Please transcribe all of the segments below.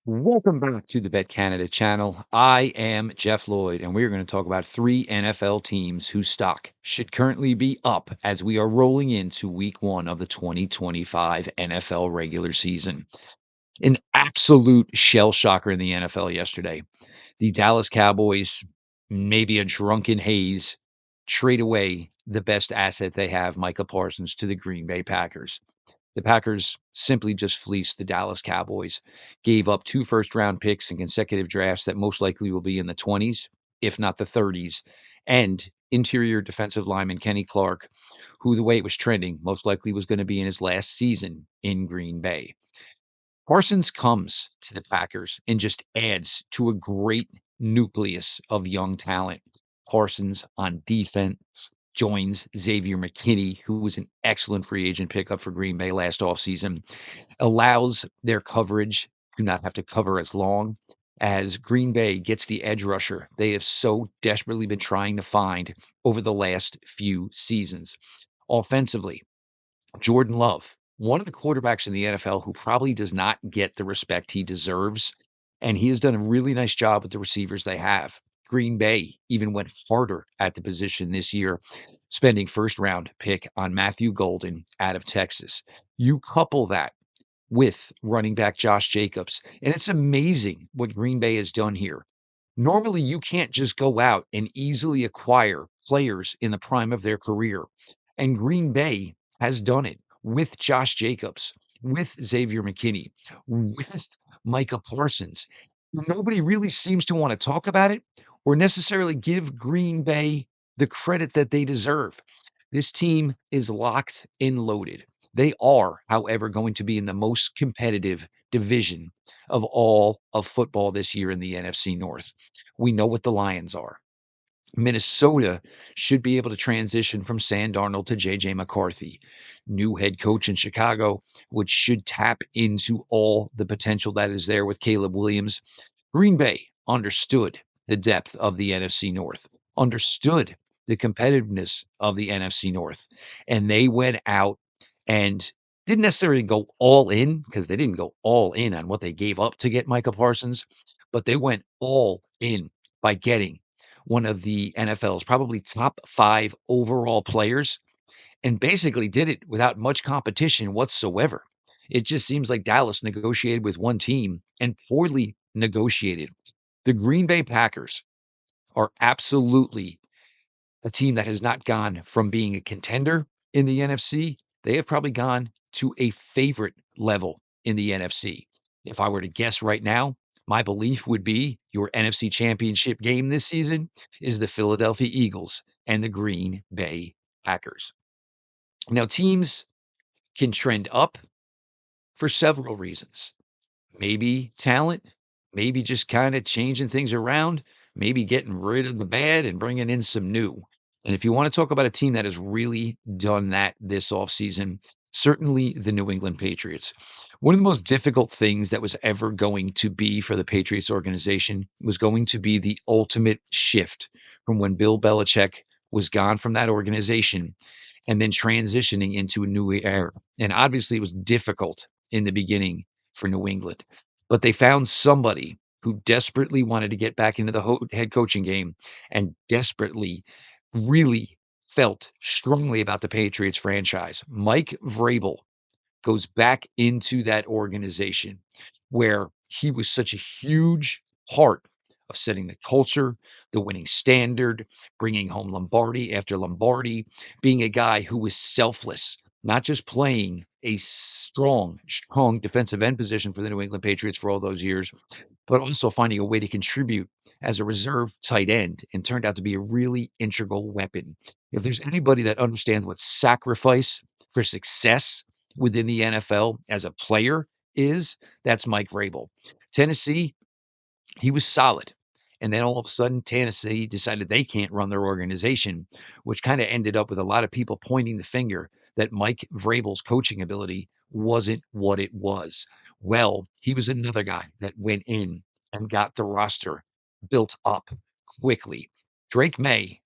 Welcome back to the BetCanada channel. I am Jeff Lloyd, and we are going to talk about three NFL teams whose stock should currently be up as we are rolling into week one of the 2025 NFL regular season. An absolute shell shocker in the NFL yesterday. The Dallas Cowboys, maybe a drunken haze, trade away the best asset they have, Micah Parsons, to the Green Bay Packers. The Packers simply just fleeced the Dallas Cowboys, gave up 2 first-round picks in consecutive drafts that most likely will be in the 20s, if not the 30s, and interior defensive lineman Kenny Clark, who, the way it was trending, most likely was gonna be in his last season in Green Bay. Parsons comes to the Packers and just adds to a great nucleus of young talent. Parsons on defense joins Xavier McKinney, who was an excellent free agent pickup for Green Bay last offseason, allows their coverage to not have to cover as long as Green Bay gets the edge rusher they have so desperately been trying to find over the last few seasons. Offensively, Jordan Love, one of the quarterbacks in the NFL who probably does not get the respect he deserves, and he has done a really nice job with the receivers they have. Green Bay even went harder at the position this year, spending first round pick on Matthew Golden out of Texas. You couple that with running back Josh Jacobs, and it's amazing what Green Bay has done here. Normally, you can't just go out and easily acquire players in the prime of their career. And Green Bay has done it with Josh Jacobs, with Xavier McKinney, with Micah Parsons. Nobody really seems to want to talk about it or necessarily give Green Bay the credit that they deserve. This team is locked and loaded. They are, however, going to be in the most competitive division of all of football this year in the NFC North. We know what the Lions are. Minnesota should be able to transition from Sam Darnold to JJ McCarthy. New head coach in Chicago, which should tap into all the potential that is there with Caleb Williams. Green Bay understood the depth of the NFC North, understood the competitiveness of the NFC North, and they went out and didn't necessarily go all in because they didn't go all in on what they gave up to get Micah Parsons, but they went all in by getting one of the NFL's probably top 5 overall players and basically did it without much competition whatsoever. It just seems like Dallas negotiated with one team and poorly negotiated. The Green Bay Packers are absolutely a team that has not gone from being a contender in the NFC. They have probably gone to a favorite level in the NFC. If I were to guess right now, my belief would be your NFC championship game this season is the Philadelphia Eagles and the Green Bay Packers. Now, teams can trend up for several reasons. Maybe talent, maybe just kind of changing things around, maybe getting rid of the bad and bringing in some new. And if you want to talk about a team that has really done that this offseason, certainly the New England Patriots. One of the most difficult things that was ever going to be for the Patriots organization was going to be the ultimate shift from when Bill Belichick was gone from that organization and then transitioning into a new era. And obviously, it was difficult in the beginning for New England, but they found somebody who desperately wanted to get back into the head coaching game and desperately really felt strongly about the Patriots franchise. Mike Vrabel goes back into that organization where he was such a huge part of setting the culture, the winning standard, bringing home Lombardi after Lombardi, being a guy who was selfless, not just playing a strong defensive end position for the New England Patriots for all those years, but also finding a way to contribute as a reserve tight end and turned out to be a really integral weapon. If there's anybody that understands what sacrifice for success within the NFL as a player is, that's Mike Vrabel. Tennessee, he was solid. And then all of a sudden, Tennessee decided they can't run their organization, which kind of ended up with a lot of people pointing the finger that Mike Vrabel's coaching ability wasn't what it was. Well, he was another guy that went in and got the roster built up quickly. Drake May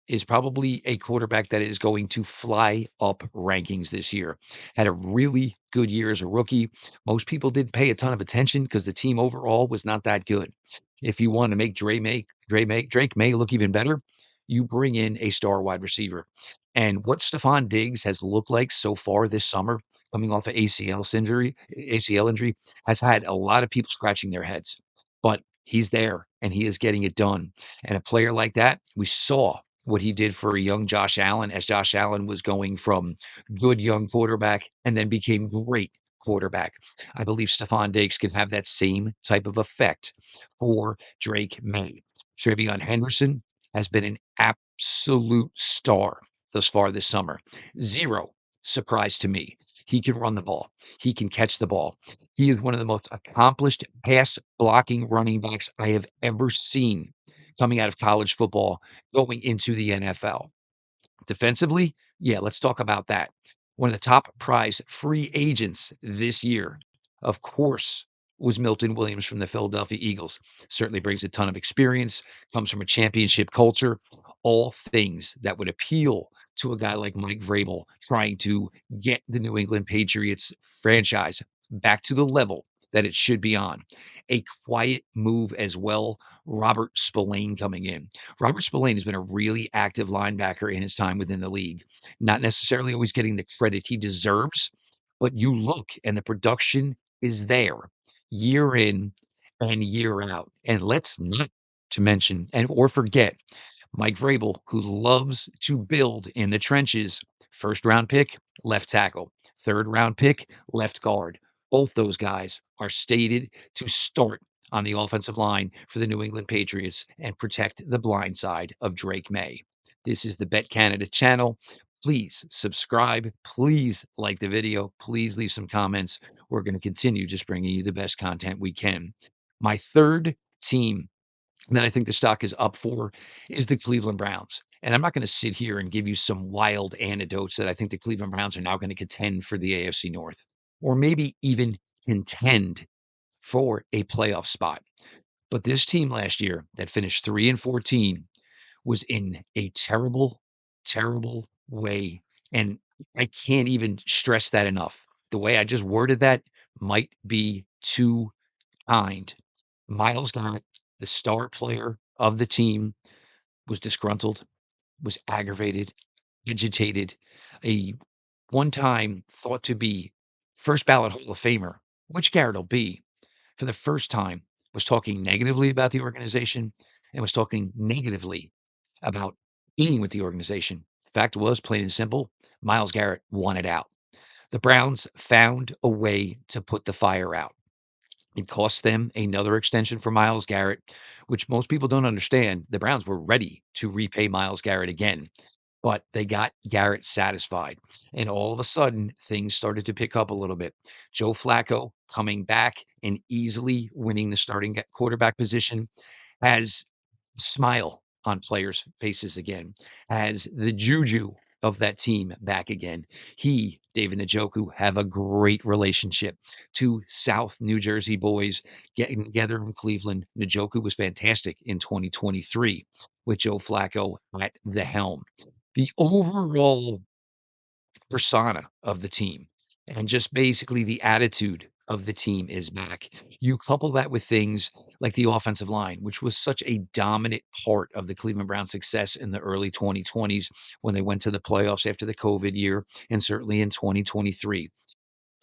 is probably a quarterback that is going to fly up rankings this year. Had a really good year as a rookie. Most people didn't pay a ton of attention because the team overall was not that good. If you want to make Drake May look even better, you bring in a star wide receiver. And what Stephon Diggs has looked like so far this summer, coming off of ACL injury, has had a lot of people scratching their heads. But he's there and he is getting it done. And a player like that, we saw what he did for a young Josh Allen as Josh Allen was going from good young quarterback and then became great quarterback. I believe Stephon Diggs could have that same type of effect for Drake May. Travion Henderson has been an absolute star thus far this summer. Zero surprise to me. He can run the ball. He can catch the ball. He is one of the most accomplished pass blocking running backs I have ever seen coming out of college football going into the NFL. Defensively, yeah, let's talk about that. One of the top prize free agents this year, of course, was Milton Williams from the Philadelphia Eagles. Certainly brings a ton of experience, comes from a championship culture, all things that would appeal to a guy like Mike Vrabel trying to get the New England Patriots franchise back to the level that it should be on. A quiet move as well. Robert Spillane coming in. Robert Spillane has been a really active linebacker in his time within the league. Not necessarily always getting the credit he deserves, but you look and the production is there year in and year out. And let's not to mention and or forget Mike Vrabel, who loves to build in the trenches. First round pick, left tackle. Third round pick, left guard. Both those guys are stated to start on the offensive line for the New England Patriots and protect the blind side of Drake May. This is the Bet Canada channel. Please subscribe. Please like the video. Please leave some comments. We're going to continue just bringing you the best content we can. My third team that I think the stock is up for is the Cleveland Browns. And I'm not going to sit here and give you some wild anecdotes that I think the Cleveland Browns are now going to contend for the AFC North or maybe even contend for a playoff spot. But this team last year that finished 3-14 was in a terrible, terrible way. And I can't even stress that enough. The way I just worded that might be too kind. Miles Garrett, the star player of the team, was disgruntled, was aggravated, agitated. A one time thought to be first ballot Hall of Famer, which Garrett will be, for the first time, was talking negatively about the organization and was talking negatively about being with the organization. Fact was, plain and simple, Miles Garrett wanted out. The Browns found a way to put the fire out. It cost them another extension for Miles Garrett, which most people don't understand. The Browns were ready to repay Miles Garrett again, but they got Garrett satisfied. And all of a sudden, things started to pick up a little bit. Joe Flacco coming back and easily winning the starting quarterback position has smile on players' faces again, has the juju of that team back again. He, David Njoku, have a great relationship. Two South New Jersey boys getting together in Cleveland. Njoku was fantastic in 2023 with Joe Flacco at the helm. The overall persona of the team and just basically the attitude of the team is back. You couple that with things like the offensive line, which was such a dominant part of the Cleveland Browns' success in the early 2020s when they went to the playoffs after the COVID year, and certainly in 2023.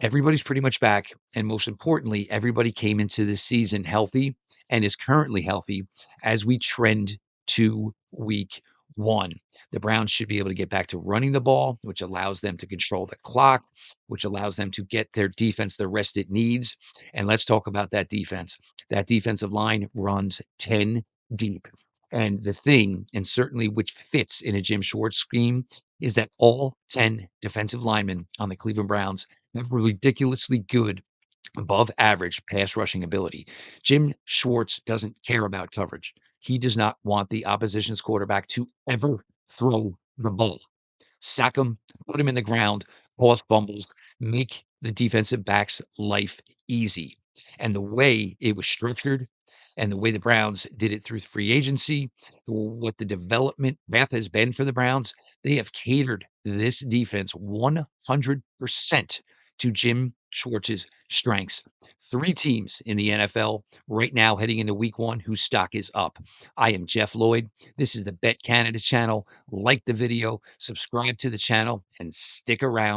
Everybody's pretty much back, and most importantly, everybody came into this season healthy and is currently healthy as we trend to week 1. The Browns should be able to get back to running the ball, which allows them to control the clock, which allows them to get their defense the rest it needs. And let's talk about that defense. That defensive line runs 10 deep. And the thing, and certainly which fits in a Jim Schwartz scheme, is that all 10 defensive linemen on the Cleveland Browns have ridiculously good, above average pass rushing ability. Jim Schwartz doesn't care about coverage. He does not want the opposition's quarterback to ever throw the ball. Sack him, put him in the ground, cause fumbles, make the defensive back's life easy. And the way it was structured and the way the Browns did it through free agency, what the development path has been for the Browns, they have catered this defense 100% to Jim Schwartz's strengths. Three teams in the NFL right now heading into week one whose stock is up. I am Jeff Lloyd. This is the Bet Canada channel. Like the video, subscribe to the channel, and stick around.